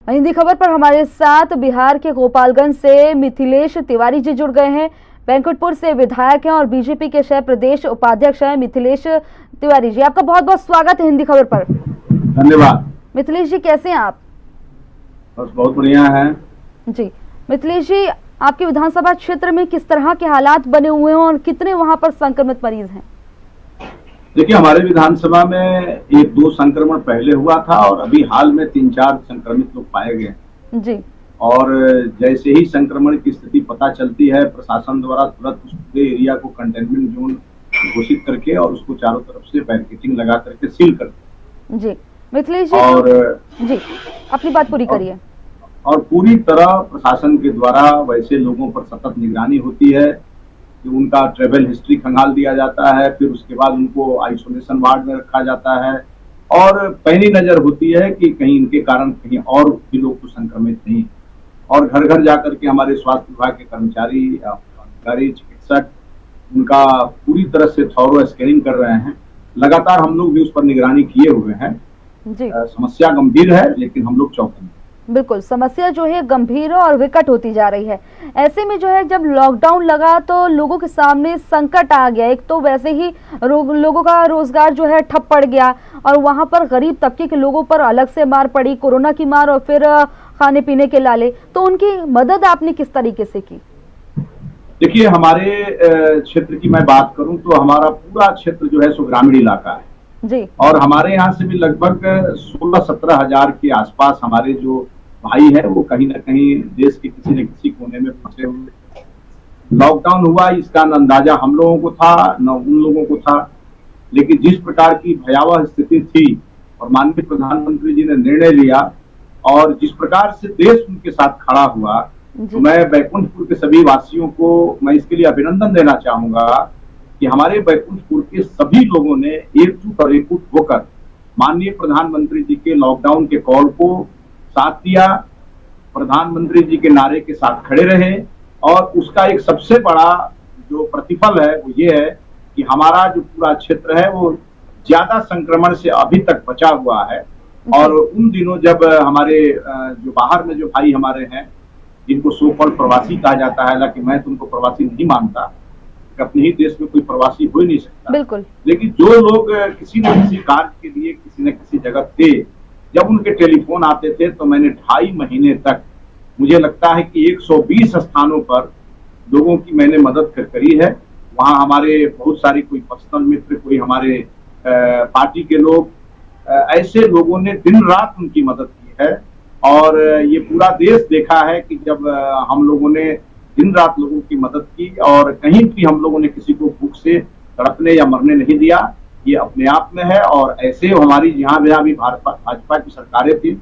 हिंदी खबर पर हमारे साथ बिहार के गोपालगंज से मिथिलेश तिवारी जी जुड़ गए हैं। बैंकुटपुर से विधायक हैं और बीजेपी के शहर प्रदेश उपाध्यक्ष हैं मिथिलेश तिवारी जी। आपका बहुत बहुत स्वागत है हिंदी खबर पर। धन्यवाद। मिथिलेश जी, कैसे हैं आप? बस बहुत बढ़िया है जी मिथिलेश जी, आपके विधानसभा क्षेत्र में किस तरह के हालात बने हुए हैं और कितने वहां पर संक्रमित मरीज हैं? देखिए, हमारे विधानसभा में एक दो संक्रमण पहले हुआ था और अभी हाल में 3-4 संक्रमित लोग पाए गए जी। और जैसे ही संक्रमण की स्थिति पता चलती है, प्रशासन द्वारा तुरंत उस पूरे एरिया को कंटेनमेंट जोन घोषित करके और उसको चारों तरफ से बैरिकेडिंग लगा करके सील कर जी मिथिलेश जी, और जी अपनी बात पूरी करिए। और पूरी तरह प्रशासन के द्वारा वैसे लोगों पर सतत निगरानी होती है कि उनका ट्रेवल हिस्ट्री खंगाल दिया जाता है, फिर उसके बाद उनको आइसोलेशन वार्ड में रखा जाता है और पैनी नजर होती है कि कहीं इनके कारण कहीं और भी लोग तो संक्रमित नहीं। और घर घर जाकर के हमारे स्वास्थ्य विभाग के कर्मचारी, अधिकारी, चिकित्सक उनका पूरी तरह से थॉरो स्कैनिंग कर रहे हैं। लगातार हम लोग भी उस पर निगरानी किए हुए हैं। जी। समस्या गंभीर है, लेकिन हम लोग चौकन्ने हैं। बिल्कुल, समस्या जो है गंभीर और विकट होती जा रही है। ऐसे में जो है जब लॉकडाउन लगा तो लोगों के सामने संकट आ गया। एक तो वैसे ही लोगों का रोजगार जो है ठप पड़ गया और वहां पर गरीब तबके के लोगों पर अलग से मार पड़ी, कोरोना की मार और फिर खाने पीने के लाले। तो उनकी मदद आपने किस तरीके से की? देखिए, हमारे क्षेत्र की मैं बात करूं तो हमारा पूरा क्षेत्र जो है सो ग्रामीण इलाका है जी। और हमारे यहाँ से भी लगभग 16-17 हजार के आसपास हमारे जो भाई है वो कहीं ना कहीं देश के किसी न किसी कोने में फंसे हुए। लॉकडाउन हुआ, इसका न अंदाजा हम लोगों को था न उन लोगों को था, लेकिन जिस प्रकार की भयावह स्थिति थी और माननीय प्रधानमंत्री जी ने निर्णय लिया और जिस प्रकार से देश उनके साथ खड़ा हुआ, तो मैं बैकुंठपुर के सभी वासियों को मैं इसके लिए अभिनंदन देना चाहूंगा कि हमारे बैकुंठपुर के सभी लोगों ने एकजुट और एकजुट होकर माननीय प्रधानमंत्री जी के लॉकडाउन के कॉल को साथ दिया, प्रधानमंत्री जी के नारे के साथ खड़े रहे और उसका एक सबसे बड़ा जो प्रतिफल है वो ये है कि हमारा जो पूरा क्षेत्र है वो ज्यादा संक्रमण से अभी तक बचा हुआ है। और उन दिनों जब हमारे जो बाहर में जो भाई हमारे हैं जिनको सो कॉल्ड प्रवासी कहा जाता है, हालांकि मैं तो उनको प्रवासी नहीं मानता, अपने ही देश में कोई प्रवासी हो ही नहीं सकता, बिल्कुल। लेकिन जो लोग किसी न किसी कार्य के लिए किसी न किसी जगह थे, जब उनके टेलीफोन आते थे तो मैंने 2.5 महीने तक मुझे लगता है कि 120 स्थानों पर लोगों की मैंने मदद करी है। वहाँ हमारे बहुत सारे कोई पर्सनल मित्र, कोई हमारे पार्टी के लोग, ऐसे लोगों ने दिन रात उनकी मदद की है और ये पूरा देश देखा है कि जब हम लोगों ने दिन रात लोगों की मदद की और कहीं भी हम लोगों ने किसी को भूख से तड़पने या मरने नहीं दिया, ये अपने आप में है। और ऐसे हमारी जहाँ भी भाजपा की सरकारें थी,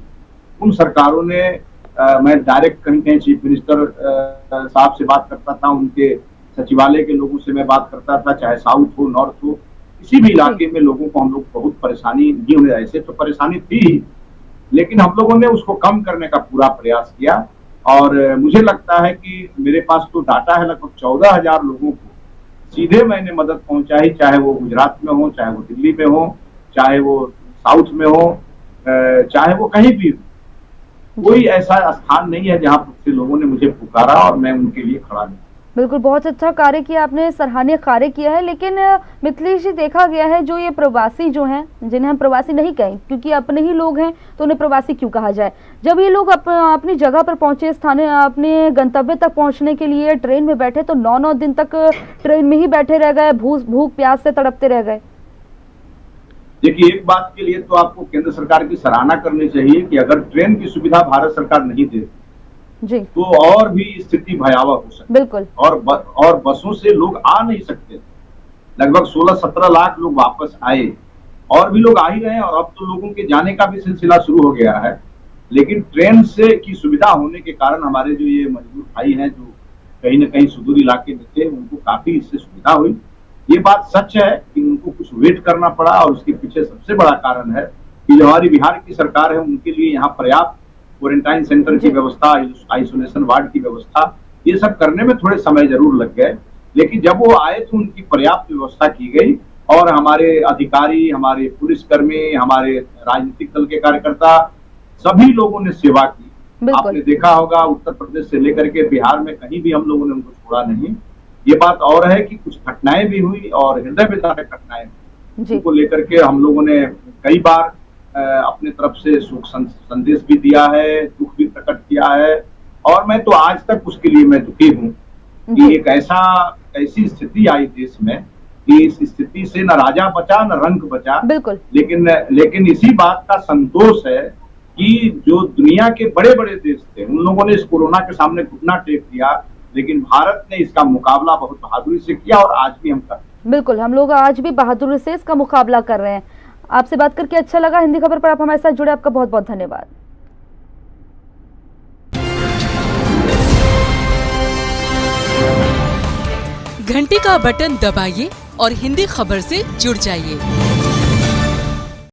उन सरकारों ने मैं डायरेक्ट कहीं कहीं चीफ मिनिस्टर साहब से बात करता था, उनके सचिवालय के लोगों से मैं बात करता था, चाहे साउथ हो नॉर्थ हो, किसी भी इलाके में लोगों को हम लोग बहुत परेशानी नहीं होने, ऐसे तो परेशानी थी लेकिन हम लोगों ने उसको कम करने का पूरा प्रयास किया। और मुझे लगता है कि मेरे पास तो डाटा है, लगभग 14,000 लोगों को सीधे मैंने मदद पहुंचाई, चाहे वो गुजरात में हो, चाहे वो दिल्ली में हो, चाहे वो साउथ में हो, चाहे वो कहीं भी हो। कोई ऐसा स्थान नहीं है जहां से लोगों ने मुझे पुकारा और मैं उनके लिए खड़ा नहीं। बिल्कुल, बहुत अच्छा कार्य किया आपने, सराहनीय कार्य किया है। लेकिन मिथिलेश जी, देखा गया है जो ये प्रवासी जो हैं, जिन्हें हम प्रवासी नहीं कहें क्योंकि अपने ही लोग हैं तो उन्हें प्रवासी क्यों कहा जाए, जब ये लोग अपनी जगह पर पहुंचे, स्थानीय अपने गंतव्य तक पहुंचने के लिए ट्रेन में बैठे तो 9-9 दिन तक ट्रेन में ही बैठे रह गए, भूख प्यास से तड़पते रह गए। देखिए, एक बात के लिए तो आपको केंद्र सरकार की सराहना करनी चाहिए कि अगर ट्रेन की सुविधा भारत सरकार नहीं देती जी, तो और भी स्थिति भयावह हो सकती। बिल्कुल। और बसों से लोग आ नहीं सकते। लगभग 16-17 लाख लोग वापस आए और भी लोग आ ही रहे हैं और अब तो लोगों के जाने का भी सिलसिला शुरू हो गया है। लेकिन ट्रेन से की सुविधा होने के कारण हमारे जो ये मजदूर भाई हैं जो कहीं न कहीं सुदूर इलाके में थे, उनको काफी इससे सुविधा हुई। ये बात सच है कि उनको कुछ वेट करना पड़ा और उसके पीछे सबसे बड़ा कारण है कि जो हमारी बिहार की सरकार है उनके लिए यहाँ पर्याप्त क्वारंटाइन सेंटर की व्यवस्था, आइसोलेशन वार्ड की व्यवस्था, ये सब करने में थोड़े समय जरूर लग गए, लेकिन जब वो आए तो उनकी पर्याप्त व्यवस्था की गई और हमारे अधिकारी, हमारे पुलिसकर्मी, हमारे राजनीतिक दल के कार्यकर्ता, सभी लोगों ने सेवा की बिल्कुल। आपने देखा होगा उत्तर प्रदेश से लेकर के बिहार में कहीं भी हम लोगों ने उनको छोड़ा नहीं। ये बात और है कि कुछ घटनाएं भी हुई और हृदय विदारक घटनाएं जी। उनको लेकर के हम लोगों ने कई बार अपने तरफ से सुख संदेश भी दिया है, दुख भी प्रकट किया है, और मैं तो आज तक उसके लिए मैं दुखी हूँ कि एक ऐसी स्थिति आई देश में कि इस स्थिति से न राजा बचा न रंक बचा। बिल्कुल। लेकिन इसी बात का संतोष है कि जो दुनिया के बड़े बड़े देश थे उन लोगों ने इस कोरोना के सामने घुटना टेक दिया, लेकिन भारत ने इसका मुकाबला बहुत बहादुरी से किया और आज भी हम कर रहे हैं। बिल्कुल, हम लोग आज भी बहादुरी से इसका मुकाबला कर रहे हैं। आपसे बात करके अच्छा लगा। हिंदी खबर पर आप हमारे साथ जुड़े, आपका बहुत बहुत धन्यवाद। घंटी का बटन दबाइए और हिंदी खबर से जुड़ जाइए।